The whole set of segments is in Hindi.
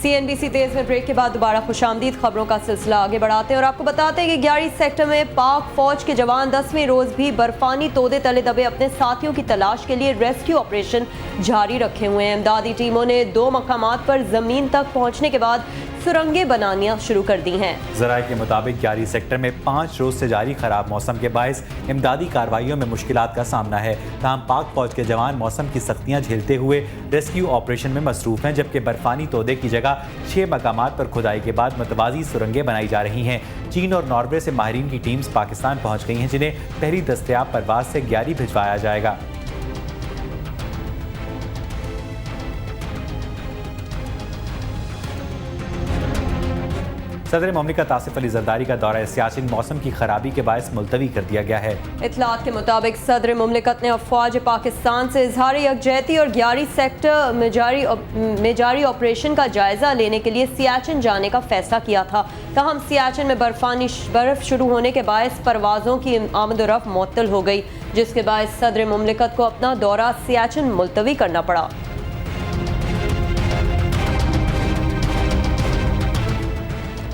CNBC तेज में ब्रेक के बाद दोबारा खुशामदीद खबरों का सिलसिला आगे बढ़ाते हैं और आपको बताते हैं कि 11 सेक्टर में पाक फौज के जवान 10वें रोज भी बर्फानी तोदे तले दबे अपने साथियों की तलाश के लिए रेस्क्यू ऑपरेशन जारी रखे हुए हैं। इमदादी टीमों ने 2 मकामात पर जमीन तक पहुंचने के बाद सुरंगें बनानियां शुरू कर दी हैं। ज़राए के मुताबिक 11 सेक्टर में 5 रोज से जारी खराब मौसम के बायस इमदादी कार्रवाइयों में मुश्किलात का सामना है। तमाम पाक फौज के जवान मौसम की सख्तियां झेलते हुए रेस्क्यू ऑपरेशन में मसरूफ हैं, जबकि बर्फानी तोदे की जगह 6 मकामात पर खुदाई के बाद मतवाजी सुरंगें बनाई जा रही हैं। चीन और नॉर्वे से माहिरीन की टीम्स पाकिस्तान पहुंच गई हैं, जिन्हें पहली दस्तयाब परवाज से 11 भिजवाया जाएगा। सदर मुमलिकत आसिफ अली जरदारी का दौरा सियाचिन मौसम की खराबी के बायस मुलतवी कर दिया गया है। इतलात के मुताबिक सदर मुमलिकत ने अफवाज पाकिस्तान से इजहार यकजहती और 11 सेक्टर में जारी ऑपरेशन का जायजा लेने के लिए सियाचिन जाने का फैसला किया था। ताहम सियाचिन में बर्फ शुरू होने के बायस परवाजों की आमदोरफ्त मुअत्तल हो गई, जिसके बायस सदर मुमलिकत को अपना दौरा सियाचिन मुलतवी करना पड़ा।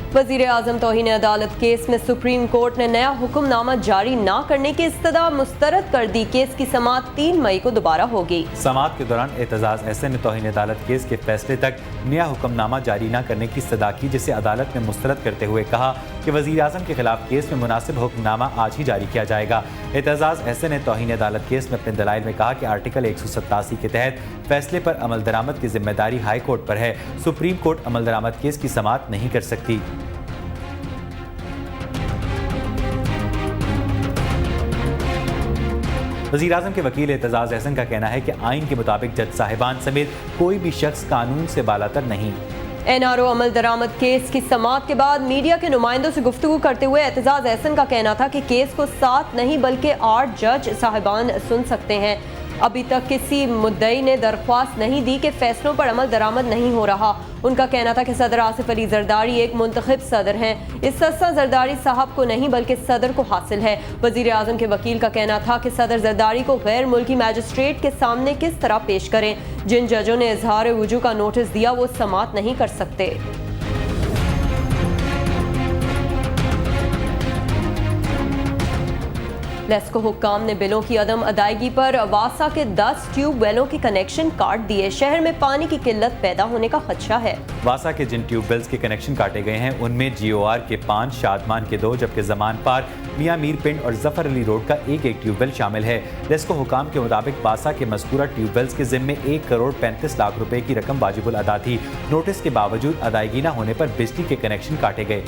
वज़ीर आज़म तौहीन अदालत केस में सुप्रीम कोर्ट ने नया हुक्मनामा जारी न करने की इस्तदा मुस्तरद कर दी। केस की समाअत 3 मई को दोबारा होगी। समाअत के दौरान एतजाज़ एहसन ने तौहीन अदालत केस के फैसले तक नया हुक्मनामा जारी न करने की इस्तदा की, जिसे अदालत ने मुस्तरद करते हुए कहा कि वज़ीर आज़म के खिलाफ केस में मुनासिब हुक्मनामा आज ही जारी किया जाएगा। एतजाज़ एहसन ने तौहीन अदालत केस में अपने दलाइल में कहा कि आर्टिकल 187 के तहत फैसले पर अमल दरामद की जिम्मेदारी हाई कोर्ट पर है। सुप्रीम कोर्ट अमल दरामद केस की समाअत नहीं कर सकती। वज़ीर आज़म के वकील एतजाज़ एहसन का कहना है कि आइन के मुताबिक जज साहिबान समेत कोई भी शख्स कानून से बालातर नहीं। NRO अमल दरामद केस की समाअत के बाद मीडिया के नुमाइंदों से गुफ्तगू करते हुए एतजाज़ एहसन का कहना था कि केस को 7 नहीं बल्कि 8 जज साहिबान सुन सकते हैं। अभी तक किसी मुद्दई ने दरख्वास्त नहीं दी कि फैसलों पर अमल दरामद नहीं हो रहा। उनका कहना था कि सदर आसिफ अली जरदारी एक मुंतखब सदर हैं। इस सस्ता जरदारी साहब को नहीं बल्कि सदर को हासिल है। वज़ीर आज़म के वकील का कहना था कि सदर जरदारी को गैर मुल्की मैजिस्ट्रेट के सामने किस तरह पेश करें। जिन जजों ने इजहार वजू का नोटिस दिया वो समाअत नहीं कर सकते। लेस्को हुक्काम ने बिलों की अदम अदायगी पर वासा के 10 ट्यूबवेलों के कनेक्शन काट दिए। शहर में पानी की किल्लत पैदा होने का खदशा है। वासा के जिन ट्यूबवेल्स के कनेक्शन काटे गए हैं उनमें GOR के 5, शादमान के 2, जबकि जमान पार्क, मियां मीर पिंड और जफर अली रोड का एक ट्यूबवेल शामिल है। लेस्को हुक्काम के मुताबिक वासा के मज़कूरा ट्यूबवेल्स के जिम्मे 1 करोड़ 35 लाख रुपए की रकम वाजिबुल अदा थी। नोटिस के बावजूद अदायगी न होने पर बिजली के कनेक्शन काटे गए।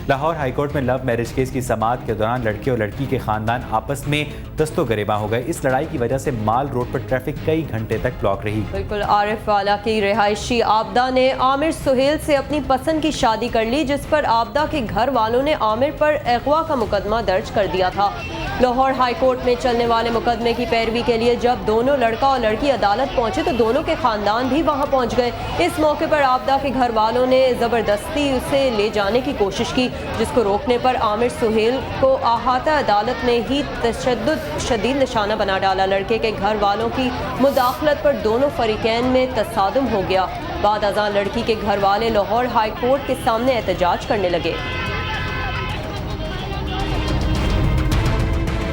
लाहौर हाईकोर्ट में लव मैरिज केस की समाअत के दौरान लड़के और लड़की के खानदान आपस में दस्तो गरेबा हो गए। इस लड़ाई की वजह से माल रोड पर ट्रैफिक कई घंटे तक ब्लॉक रही। बिल्कुल आरिफ वाला की रिहायशी आबदा ने आमिर सुहेल से अपनी पसंद की शादी कर ली, जिस पर आबदा के घर वालों ने आमिर पर अगवा का मुकदमा दर्ज कर दिया था। लाहौर हाईकोर्ट में चलने वाले मुकदमे की पैरवी के लिए जब दोनों लड़का और लड़की अदालत पहुंचे तो दोनों के खानदान भी वहां पहुंच गए। इस मौके पर आबदा के घर वालों ने जबरदस्ती उसे ले जाने की कोशिश की, जिसको रोकने पर आमिर सुहेल को अहाता अदालत में ही तशद्दुद शदीद निशाना बना डाला। लड़के के घर वालों की मुदाखलत पर दोनों फरीकैन में तसादुम हो गया। बाद अज़ान लड़की के घर वाले लाहौर हाई कोर्ट के सामने एहतजाज करने लगे।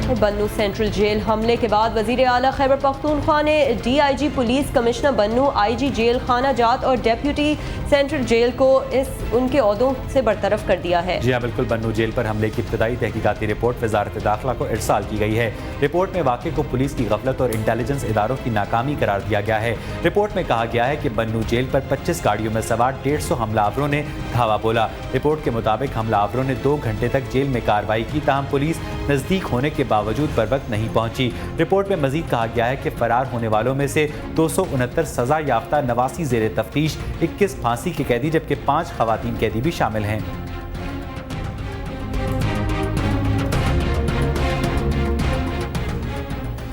बन्नू सेंट्रल जेल हमले के बाद वजीर आला खैबर पख्तूनख्वा ने DIG पुलिस, कमिश्नर बन्नू, IG जेल खाना जात और डेप्यूटी सेंट्रल जेल को उनके ओहदों से बरतरफ कर दिया है। जी हाँ, बिल्कुल। बन्नू जेल पर हमले की इब्तदाई तहकीकाती रिपोर्ट वजारत दाखिला को इरसाल की गई है। रिपोर्ट में वाक़े को पुलिस की गफलत और इंटेलिजेंस इदारों की नाकामी करार दिया गया है। रिपोर्ट में कहा गया है कि बन्नू जेल पर 25 गाड़ियों में सवार 150 हमलावरों ने धावा बोला। रिपोर्ट के मुताबिक हमलावरों ने 2 घंटे तक जेल में कार्रवाई की, ताहम पुलिस नज़दीक होने के बावजूद बर वक्त नहीं पहुंची। रिपोर्ट में मजीद कहा गया है कि फरार होने वालों में से 269 सजा याफ्ता, 89 ज़ेरे तफ्तीश, 21 फांसी के कैदी जबकि 5 खवातीन कैदी भी शामिल हैं।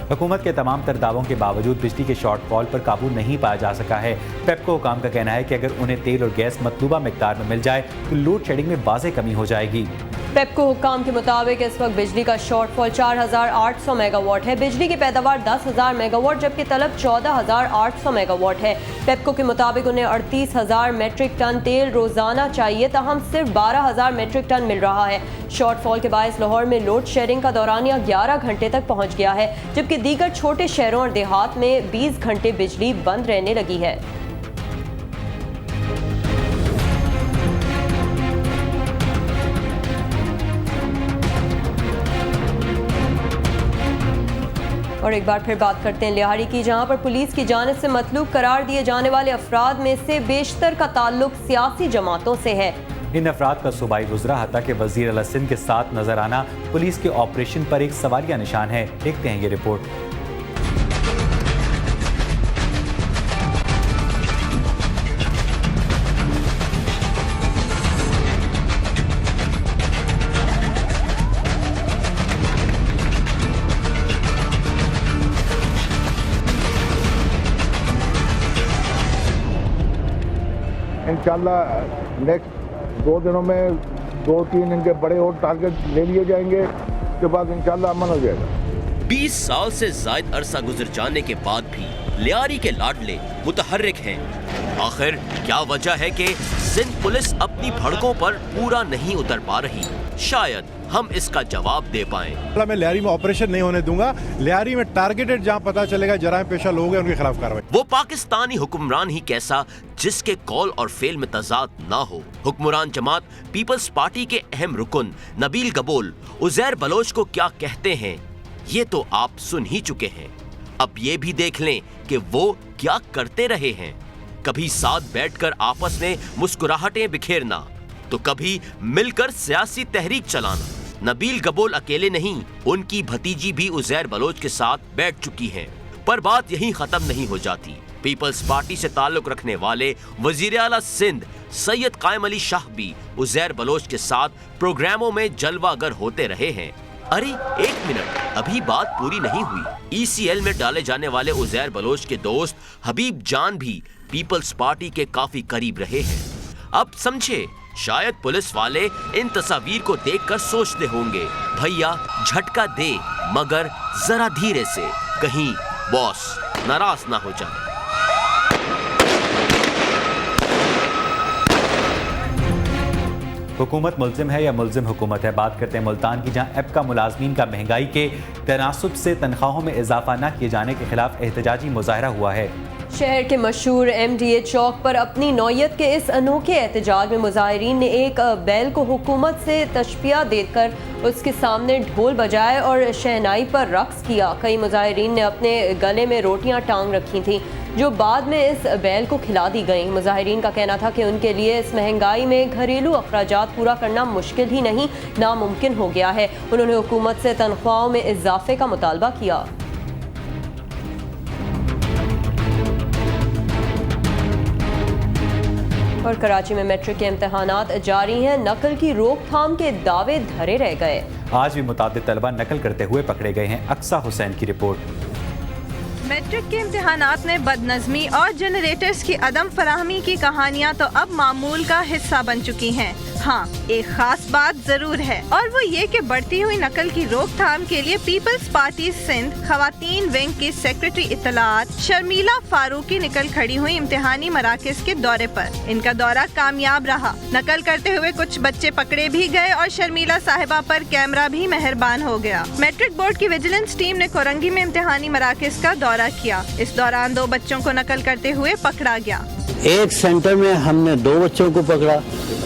हुकूमत के तमाम तर दावों के बावजूद बिजली के शॉर्टफॉल पर काबू नहीं पाया जा सका है। पेप्को हुकाम का कहना है कि अगर उन्हें तेल और गैस मतलूबा मिकदार में मिल जाए तो लोड शेडिंग में वाज़ेह कमी हो जाएगी। पेप्को हुक्काम के मुताबिक इस वक्त बिजली का शॉर्टफॉल 4800 मेगावाट है। बिजली की पैदावार 10,000 मेगावाट जबकि तलब 14,800 मेगावाट है। पेप्को के मुताबिक उन्हें 38,000 मेट्रिक टन तेल रोजाना चाहिए, ताहम सिर्फ 12,000 मेट्रिक टन मिल रहा है। शॉर्टफॉल के बायस लाहौर में लोड शेयरिंग का दौरानिया 11 घंटे तक पहुंच गया है, जबकि दीगर छोटे शहरों और देहात में 20 घंटे बिजली बंद रहने लगी है। और एक बार फिर बात करते हैं लिहाड़ी की, जहां पर पुलिस की जानिब से मतलूब करार दिए जाने वाले अफराद में से बेशतर का ताल्लुक सियासी जमातों से है। इन अफराद का सूबाई वज़रा हत्ता के वज़ीर अला सिंध के साथ नजर आना पुलिस के ऑपरेशन पर एक सवालिया निशान है। देखते हैं ये रिपोर्ट। इंशाल्लाह नेक्स्ट 2 दिनों में 2-3 इनके बड़े और टारगेट ले लिए जाएंगे, उसके बाद इंशाल्लाह अमन हो जाएगा। 20 साल से जायद अरसा गुजर जाने के बाद भी लियारी के लाडले मुतहर्रिक हैं। आखिर क्या वजह है कि सिंध पुलिस अपनी भड़कों पर पूरा नहीं उतर पा रही? शायद हम इसका जवाब दे पाएं। मैं लियारी में ऑपरेशन नहीं होने दूंगा। लियारी में टारगेटेड जहां पता चलेगा जराइम पेशा लोग हैं उनके खिलाफ कार्रवाई। वो पाकिस्तानी हुक्मरान ही कैसा जिसके कॉल और फेल में तजाद ना हो। हुक्मरान जमात पीपल्स पार्टी के अहम रुकन नबील गबोल उजैर बलोच को क्या कहते हैं ये तो आप सुन ही चुके हैं। अब ये भी देख लें कि वो क्या करते रहे हैं। कभी साथ बैठकर आपस में मुस्कुराहटें बिखेरना तो कभी मिलकर सियासी तहरीक चलाना। नबील गबोल अकेले नहीं, उनकी भतीजी भी उजैर बलोच के साथ बैठ चुकी हैं। पर बात यहीं खत्म नहीं हो जाती। पीपल्स पार्टी से ताल्लुक रखने वाले वजीर आला सिंध सैयद कायम अली शाह भी उजैर बलोच के साथ प्रोग्रामों में जलवागर होते रहे हैं। अरे एक मिनट, अभी बात पूरी नहीं हुई। ECL में डाले जाने वाले उजैर बलोच के दोस्त हबीब जान भी पीपल्स पार्टी के काफी करीब रहे हैं। अब समझे, शायद पुलिस वाले इन तस्वीर को देखकर सोचते होंगे भैया झटका दे मगर जरा धीरे से, कहीं बॉस नाराज ना हो जाए। हुकूमत मुल्जिम है या मुल्जिम हुकूमत है? बात करते हैं मुल्तान की, जहां एप्का मुलाजमीन का महंगाई के तनासुब से तनख्वाहों में इजाफा न किए जाने के खिलाफ एहतजाजी मुजाहरा हुआ है। शहर के मशहूर MDA चौक पर अपनी नौयत के इस अनोखे एहतजाज में मुजाहिरीन ने एक बैल को हुकूमत से तशबिया देकर उसके सामने ढोल बजाए और शहनाई पर रक्स किया। कई मुजाहिरीन ने अपने गले में रोटियां टांग रखी थीं जो बाद में इस बैल को खिला दी गईं। मुजाहिरीन का कहना था कि उनके लिए इस महंगाई में घरेलू अखराजात पूरा करना मुश्किल ही नहीं नामुमकिन हो गया है। उन्होंने हुकूमत से तनख्वाहों में इजाफे का मुतालबा किया। और कराची में मैट्रिक के इम्तहानात जारी हैं, नकल की रोकथाम के दावे धरे रह गए। आज भी मुतादिद तलबा नकल करते हुए पकड़े गए हैं। अक्सा हुसैन की रिपोर्ट। मैट्रिक के इम्तिहानात में बदनज़मी और जनरेटर्स की अदम फराहमी की कहानियाँ तो अब मामूल का हिस्सा बन चुकी हैं। हाँ, एक खास बात जरूर है और वो ये कि बढ़ती हुई नकल की रोकथाम के लिए पीपल्स पार्टी सिंध खवातीन विंग की सेक्रेटरी इत्तलात शर्मिला फारूकी निकल खड़ी हुई इम्तिहानी मराकज के दौरे पर। इनका दौरा कामयाब रहा। नकल करते हुए कुछ बच्चे पकड़े भी गए और शर्मिला साहिबा पर कैमरा भी मेहरबान हो गया। मैट्रिक बोर्ड की विजिलेंस टीम ने कोरंगी में इम्तिहानी मराकज का दौरा किया। इस दौरान 2 बच्चों को नकल करते हुए पकड़ा गया। एक सेंटर में हमने 2 बच्चों को पकड़ा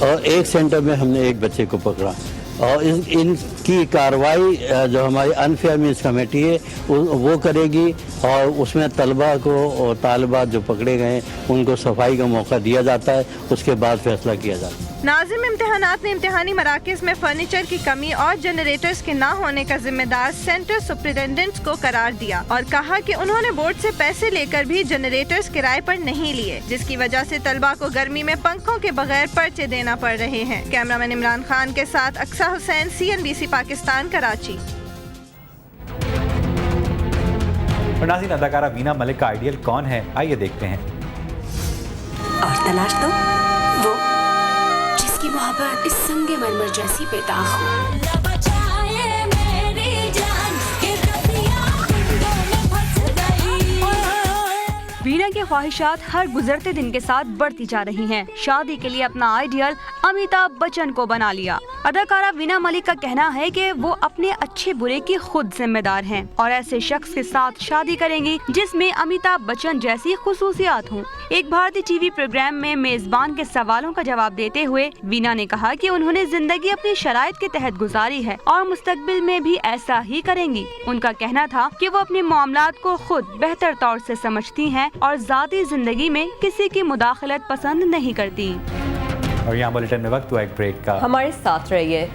और एक सेंटर में हमने 1 बच्चे को पकड़ा और इनकी कार्रवाई जो हमारी अनफेयर मीन्स कमेटी है वो करेगी और उसमें तलबा को और तालिबात जो पकड़े गए उनको सफाई का मौका दिया जाता है, उसके बाद फैसला किया जाता है। नाज़िम इम्तिहानात ने इम्तिहानी मराकज़ में फर्नीचर की कमी और जनरेटर्स के ना होने का जिम्मेदार सेंटर सुपरिटेंडेंट को करार दिया और कहा कि उन्होंने बोर्ड से पैसे लेकर भी जनरेटर्स किराए पर नहीं लिए, जिसकी वजह से तलबा को गर्मी में पंखों के बगैर पर्चे देना पड़ रहे हैं। कैमरामैन इमरान खान के साथ अक्सा हुसैन, CNBC पाकिस्तान, कराची। नाज़रीन, अदाकारा वीना मलिक का आइडियल कौन है, आइए देखते हैं। और तलाश तो वो जिसकी मोहब्बत अब इस संगे मरमर जैसी बेदाग हूँ। वीना की ख्वाहिशात हर गुजरते दिन के साथ बढ़ती जा रही हैं। शादी के लिए अपना आइडियल अमिताभ बच्चन को बना लिया। अदाकारा वीना मलिक का कहना है कि वो अपने अच्छे बुरे की खुद जिम्मेदार हैं और ऐसे शख्स के साथ शादी करेंगी जिसमें अमिताभ बच्चन जैसी खुसूसियात हों। एक भारतीय टीवी प्रोग्राम में मेजबान के सवालों का जवाब देते हुए वीना ने कहा कि उन्होंने जिंदगी अपनी शराइत के तहत गुजारी है और मुस्तकबिल में भी ऐसा ही करेंगी। उनका कहना था कि वो अपने मामलात को खुद बेहतर तौर से समझती हैं और ज़ाती जिंदगी में किसी की मुदाखलत पसंद नहीं करती। और यहाँ बुलेटिन में वक्त हुआ एक ब्रेक का। हमारे साथ रहिए।